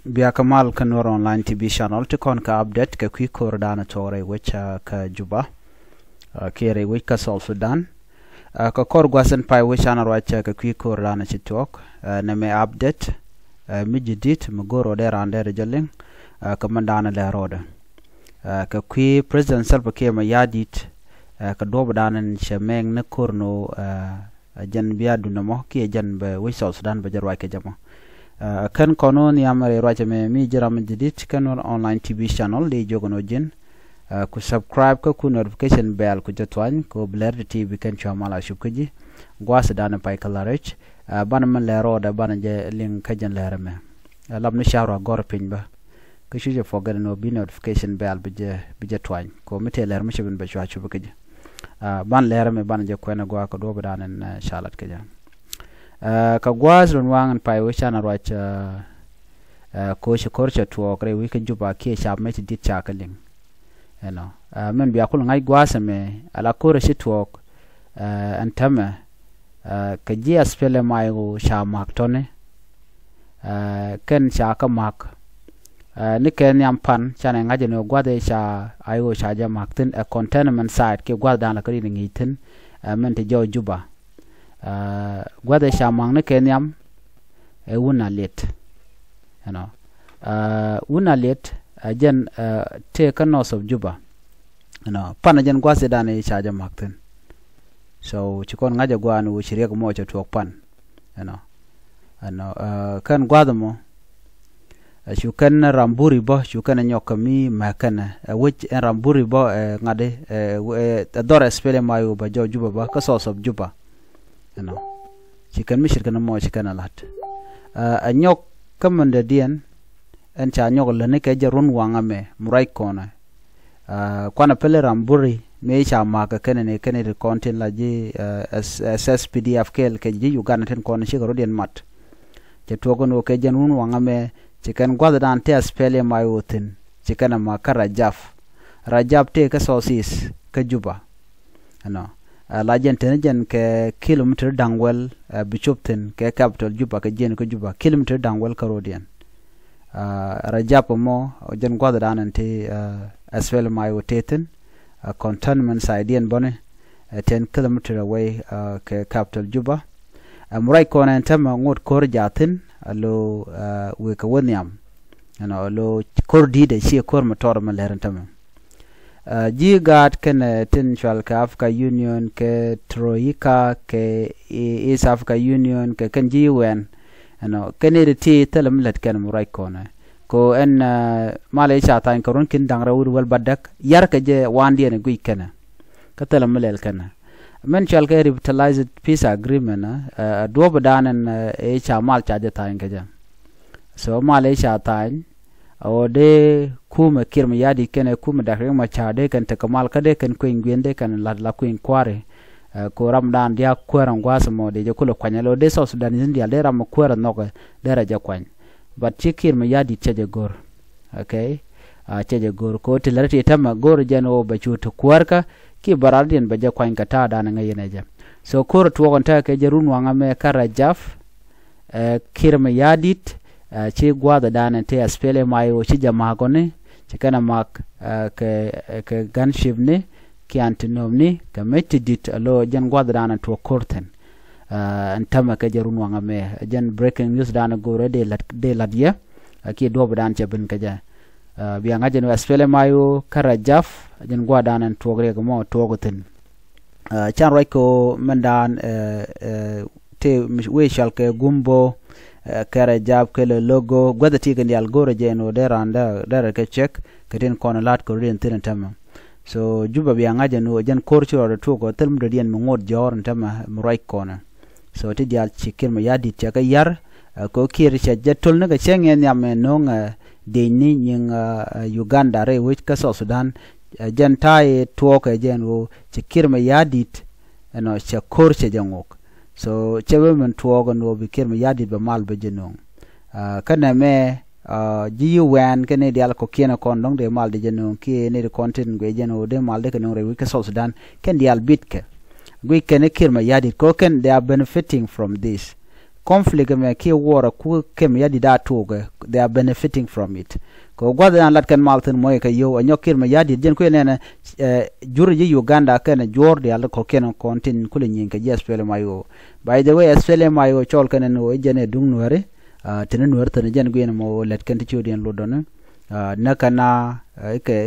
Bia Kamal Kanur online TV channel to kon ka update ka kwi kordana tore which ka Juba kere which ka South Sudan ka kor gwasan pai which ana wacha ka kwi kordana chitok na me update mijidit mugoro dera andere jaling ka mandana le roda ka kwi president Salva Kiir ma yadit ka dobdanan shemeng na korno jan biya dunamo ki jan be which South Sudan ba jarwa ke jamo kan kono ni amare roja me mi jiram jidit kan online TV channel li jogono jin ku subscribe ku notification bell ku jotwan ko Blair TV kan chamala shubkaji gwasa dana pai kalarech bana man le roda bana je link kajan lerame labni shawra gor pinba ku shije fogal no bi notification bell bi twan ko mete lerme shibin ba shubkaji ban lerame bana je ko na gwa ko do badanen shalat kaja ka gwaz runwangan pai wishana rwach ko shikorcha tuo kre wiki Juba ki shab meti dit chakaling men biya kul ngai gwasa me ala kore shi tuo antame ka ji aspele mai go sha mak tone ken sha ka mak ni ken yam pan chane ngaje no gwade sha ayo sha ja mak tin a containment site ke gwada na kri ngi tin men te jo Juba gwada shamang ne kenyam wuna let wuna let jen te kanos of Juba pana jen gwase dane chaja makten so chikon ngaja gwanu wuchiriya mo cha tuok pan kan gwada mo shukan ramburi bo shukan nyokami makana which ramburi bo ngade dora spele mayu ba jo Juba ba kasos of Juba chicken mishir kana mo chicken alat a nyok kamanda dian en cha nyok lene ke jarun wangame murai kona kwana pele ramburi me cha maka kenene kenene content la ji SSPDF kel ke ji Uganda ten kona shi rodian mat je togono ke janun wangame chicken gwada dan te spele mayutin chicken ma rajab te ka sosis ka Juba la jen ke kilometer dangwel bichopten ke capital Juba ke jen ko Juba kilometer dangwel karodian rajap mo jen gwada danante asfel mayo teten containment sidien bone 10 kilometer away ke capital Juba murai kona ntama ngot kor jatin lo we ka wonyam lo kor dide shi kor motor maleren tama jigat ken tensual ka Africa Union ke Troika ke East Africa Union ke kan jiwen kenede ti telam let ken murai kona ko en Malaysia tan korun kin dangra wal badak yar ka je wandi ne gui kana ka telam lel kana men chal ka revitalized peace agreement do badanen e cha mal cha je tan ka ja so Malaysia tan ode kuma kirma yadi kene kuma dakre ma chade kan te kamal kade kan ko ngwende kan la ko kware ko ramdan dia kwaran gwasa mo de kulo kwanyalo de so Sudan india de ram kwara noko dera ja kwany but chikir ma yadi cheje gor okay cheje gor ko tilarati tama gor jano ba chuto kwarka ki baradien ba ja kwany kata dana ngayene ja so kor tuwon ta ke jarun wangame karajaf kirma yadit chi gwada dana te aspele mayo chi jama gone chi kana mak ke gunship ne ki antinom ne ka metidit alo jan gwada dana to korten antama ke jarun wangame jan breaking news dana gore de ladye ki do badan jabin kaja biya ngajen aspele mayo karajaf jan gwada dana to gre mo to goten chan roiko mandan te we shall ke gumbo kare jab ke logo gwada ti kan yal gore jeno deranda dere ke check keten kono lat ko rin tin tama so Juba biya ngaje no jan korcho to ko telm de dien ngod jor tama murai kona so ti dial chikin ma yadi chaka yar ko kir che jetol ne ga chengen yam no nga de ni nying Uganda re which ka so Sudan jan tai to ko jeno chikir ma yadit no che korche jangok so chebe men tuogo no bikir me yadi be mal be jenong kana me ji wan kene dial ko kiena kon dong de mal de jenong ki ne de content ge jeno de mal de kenong re wike South Sudan ken dial bitke we ken kir me yadi ko ken they are benefiting from this conflict me ki war ku kem yadi da toge they are benefiting from it ko gwada an lat kan malten moy ka yo anyok kir me yadi jen ku ne jurji Uganda kan jordi al ko ken kontin kul nyin ka SPLA mayo by the way SPLA mayo chol kan no jene dung nuare tenen nuar tan jen gu mo let kan ti chodien lodon nakana ke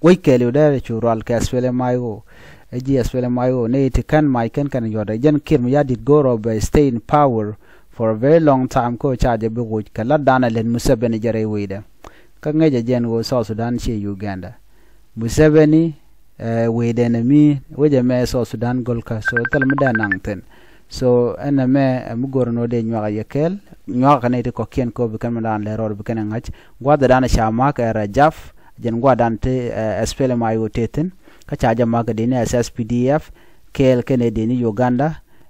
wikeli da chural ka SPLA mayo SPLA mayo ne tikan mai kan yoda jen kir me yadi goro by stay in power for a very long time ko charge be go kala dana len Museveni jare wida ka ngeje jen go South Sudan che Uganda Museveni wida na mi weje me South Sudan gol ka so tel meda nangten so ena me mugor no de nywa yekel nywa ka ne ko kien ko be kan dan le rod be kan ngach gwada dana shama ka rajaf jen gwada ante SPLA mayo teten ka charge maga de ne SSPDF kel kene de ni Uganda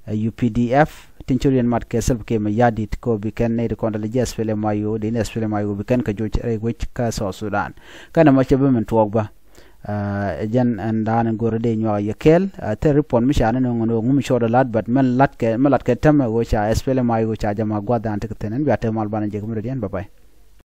UPDF tinchurian mat kesel ke ma yadit ko bi ken ne ko ndal SPLA mayo de ne SPLA mayo bi ken ka joch re wech ka so Sudan kana ma chebe men tuogba jen andan gore de nywa yekel te repon mi shana no ngono ngum shoda lad but men lat ke tam wo cha SPLA mayo cha jama gwada ante tenen bi atemal bana je ko bye bye